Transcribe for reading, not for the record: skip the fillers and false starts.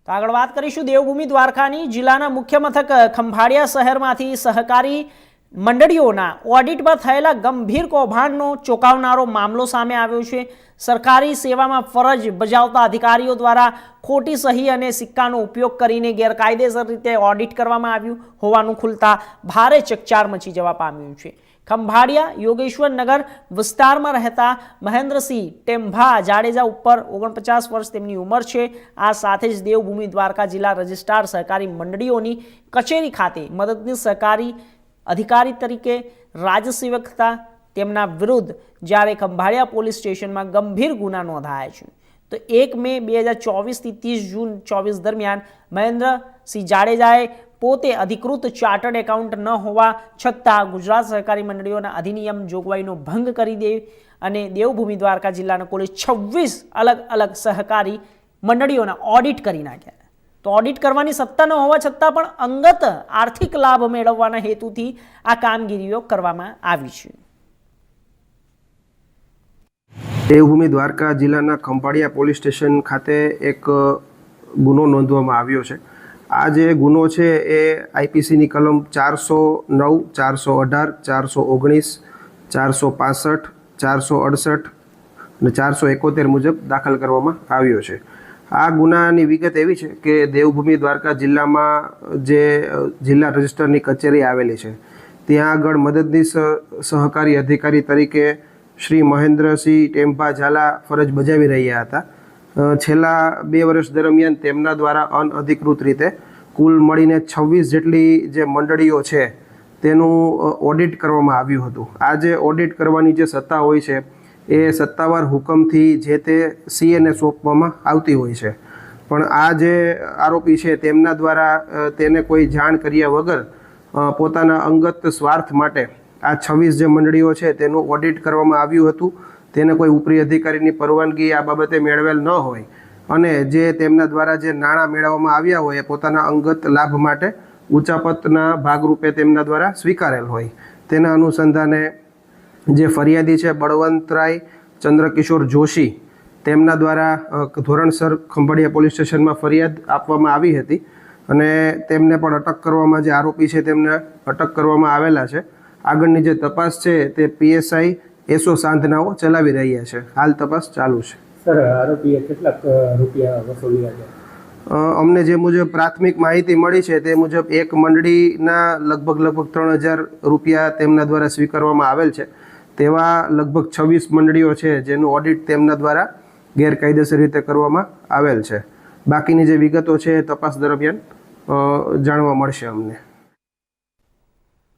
તો આગળ વાત કરીશું દેવભૂમિ દ્વારકાની જિલ્લાના મુખ્ય મથક ખંભાળિયા શહેરમાંથી સહકારી મંડળીઓના ઓડિટમાં થયેલા ગંભીર કૌભાંડનો ચોંકાવનારો મામલો સામે આવ્યો છે। સરકારી સેવામાં ફરજ બજાવતા અધિકારીઓ દ્વારા ખોટી સહી અને સિક્કાનો ઉપયોગ કરીને ગેરકાયદેસર રીતે ઓડિટ કરવામાં આવ્યું હોવાનું ખુલતા ભારે ચકચાર મચી જવા પામ્યું છે। ખંભાળિયા યોગેશ્વર નગર વિસ્તારમાં રહેતા મહેન્દ્રસિંહ ટેમ્ભા જાડેજા ઉપર 49 વર્ષ તેમની ઉંમર છે। આ સાથે જ દેવભૂમિ દ્વારકા જિલ્લા રજિસ્ટ્રાર સહકારી મંડળીઓની કચેરી ખાતે મદદનીશ સહકારી અધિકારી તરીકે રાજસેવક હતા। તેમના વિરુદ્ધ જ્યારે ખંભાળિયા પોલીસ સ્ટેશનમાં ગંભીર ગુના નોંધાયા છે તો 1 મે 2024 થી 30 જૂન 24 દરમિયાન મહેન્દ્રસિંહ જાડેજાએ પોતે અધિકૃત ચાર્ટર્ડ એકાઉન્ટ ન હોવા છતાં ગુજરાત સહકારી મંડળીઓના અધિનિયમ જોગવાઈનો ભંગ કરી દે અને દેવભૂમિ દ્વારકા જિલ્લાના કુલ 26 અલગ અલગ સહકારી મંડળીઓના ઓડિટ કરી નાખ્યા। તો ઓડિટ કરવાની સત્તા ન હોવા છતાં પણ અંગત આર્થિક લાભ મેળવવાના હેતુથી આ કામગીરીઓ કરવામાં આવી છે। દેવભૂમિ દ્વારકા જિલ્લાના ખંભાળિયા પોલીસ સ્ટેશન ખાતે એક ગુનો નોંધવામાં આવ્યો છે। આ જે ગુનો છે એ આઈપીસીની કલમ 409, 418, 419, 465, 468 અને 471 મુજબ દાખલ કરવામાં આવ્યો છે। આ ગુનાની વિગત એવી છે કે દેવભૂમિ દ્વારકા જિલ્લામાં જે જિલ્લા રજિસ્ટ્રારની કચેરી આવેલી છે ત્યાં આગળ મદદનીશ સહકારી અધિકારી તરીકે શ્રી મહેન્દ્રસિંહ ટેમ્ભા ઝાલા ફરજ બજાવી રહ્યા હતા। છેલ્લા 2 વર્ષ દરમિયાન તેમના દ્વારા અનઅધિકૃત રીતે કુલ મળીને 26 જેટલી જે મંડળીઓ છે તેનું ઓડિટ કરવામાં આવ્યું હતું। આ જે ઓડિટ કરવાની જે સત્તા હોય છે એ સત્તાવાર હુકમથી જે તે સીએને સોંપવામાં આવતી હોય છે, પણ આ જે આરોપી છે તેમના દ્વારા તેને કોઈ જાણ કર્યા વગર પોતાના અંગત સ્વાર્થ માટે આ 26 જે મંડળીઓ છે તેનું ઓડિટ કરવામાં આવ્યું હતું। તેને કોઈ ઉપરી અધિકારીની પરવાનગી આ બાબતે મેળવેલ ન હોય અને જે તેમના દ્વારા જે નાણાં મેળવવામાં આવ્યા હોય એ પોતાના અંગત લાભ માટે ઉચાપતના ભાગરૂપે તેમના દ્વારા સ્વીકારેલ હોય, તેના અનુસંધાને જે ફરિયાદી છે બળવંતરાય ચંદ્રકિશોર જોશી તેમના દ્વારા ધોરણસર ખંભાળિયા પોલીસ સ્ટેશનમાં ફરિયાદ આપવામાં આવી હતી અને તેમને પણ અટક કરવામાં, જે આરોપી છે તેમને અટક કરવામાં આવેલા છે। આગળની જે તપાસ છે તે પીએસઆઈ એસો સાંધનાઓ ચલાવી રહ્યા છે। હાલ તપાસ ચાલુ છે। સર, આરોપીએ કેટલાક રૂપિયા વસૂલ્યા છે? અમને જે મુજબ પ્રાથમિક માહિતી મળી છે તે મુજબ એક મંડળીના લગભગ 3000 રૂપિયા તેમના દ્વારા સ્વીકારવામાં આવેલ છે। તેવા લગભગ 26 મંડળીઓ છે જેનું ઓડિટ તેમના દ્વારા ગેરકાયદેસર રીતે કરવામાં આવેલ છે। બાકીની જે વિગતો છે તપાસ દરમિયાન જાણવા મળશે અમને।